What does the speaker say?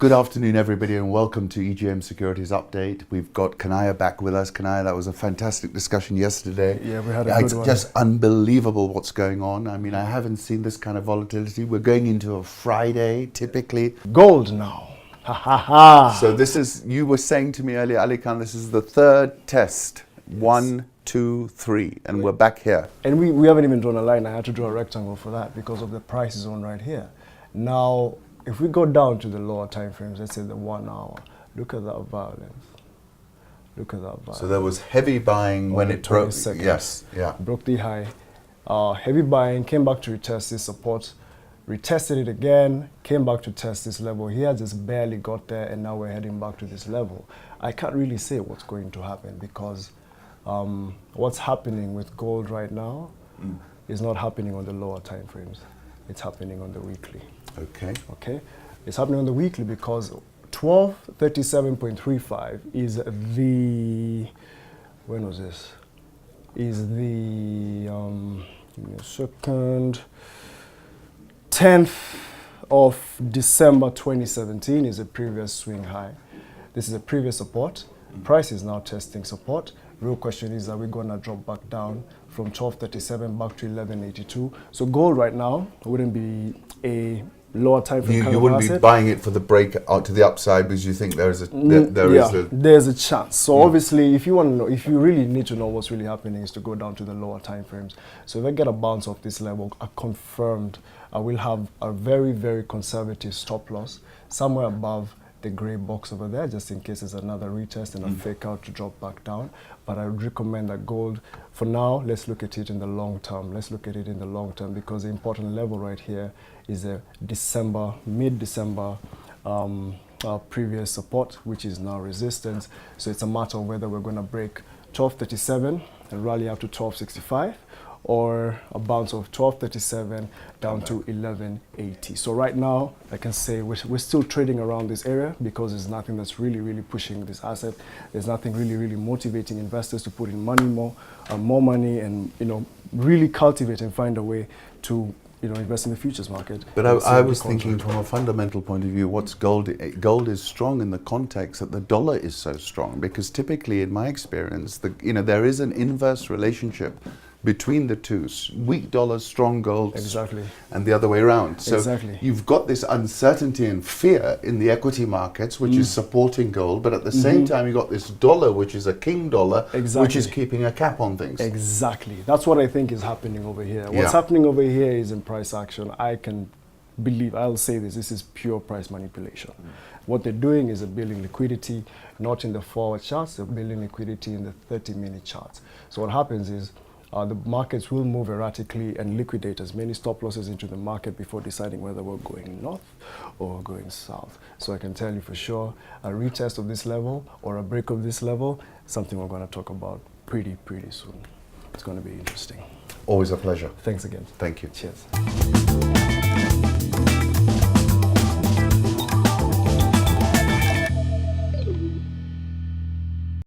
good afternoon, everybody, and welcome to EGM Securities Update. We've got Kanaiya back with us. Kanaiya, that was a fantastic discussion yesterday. Yeah, we had a good one. It's just unbelievable what's going on. I mean, I haven't seen this kind of volatility. We're going into a Friday, typically. Gold now. Ha ha ha. So this is, you were saying to me earlier, Ali Khan, this is the third test. Yes. 1, 2, 3, and we're back here. And we haven't even drawn a line. I had to draw a rectangle for that because of the price zone right here. Now, if we go down to the lower time frames, let's say the 1 hour, look at that violence. Look at that violence. So there was heavy buying when it broke. Yes, yeah. Broke the high. Heavy buying, came back to retest this support, retested it again, came back to test this level. Here just barely got there, and now we're heading back to this level. I can't really say what's going to happen because what's happening with gold right now is not happening on the lower time frames. It's happening on the weekly. Okay. Okay. It's happening on the weekly because 1237.35 is the, when was this? Is the, give me a second, 10th of December 2017 is a previous swing high. This is a previous support. Price is now testing support. Real question is, are we going to drop back down from 1237 back to 1182? So gold right now wouldn't be a lower time frame. You wouldn't be buying it for the break out to the upside because you think there's a there's a chance. So obviously, if you want to know, if you really need to know what's really happening, is to go down to the lower time frames. So if I get a bounce off this level, confirmed, I will have a very, very conservative stop loss somewhere above the gray box over there, just in case there's another retest and a fake out to drop back down. But I would recommend that gold, for now, let's look at it in the long term. Let's look at it in the long term because the important level right here is a December, mid-December previous support, which is now resistance. So it's a matter of whether we're going to break 1237 and rally up to 1265, or a bounce of 1237 down to 1180. So right now, I can say we're still trading around this area because there's nothing that's really pushing this asset. There's nothing really motivating investors to put in money more money, and really cultivate and find a way to invest in the futures market. But I was thinking from a fundamental point of view, what's gold is strong in the context that the dollar is so strong, because typically in my experience, there is an inverse relationship between the two, weak dollars, strong gold, exactly, and the other way around. So exactly, you've got this uncertainty and fear in the equity markets, which is supporting gold, but at the same time you've got this dollar, which is a king dollar, which is keeping a cap on things. Exactly. That's what I think is happening over here. What's happening over here is in price action. I'll say this is pure price manipulation. What they're doing is they're building liquidity, not in the forward charts, they're building liquidity in the 30-minute charts. So what happens is, the markets will move erratically and liquidate as many stop losses into the market before deciding whether we're going north or going south. So I can tell you for sure, a retest of this level or a break of this level, something we're going to talk about pretty soon. It's going to be interesting. Always a pleasure. Thanks again. Thank you. Cheers.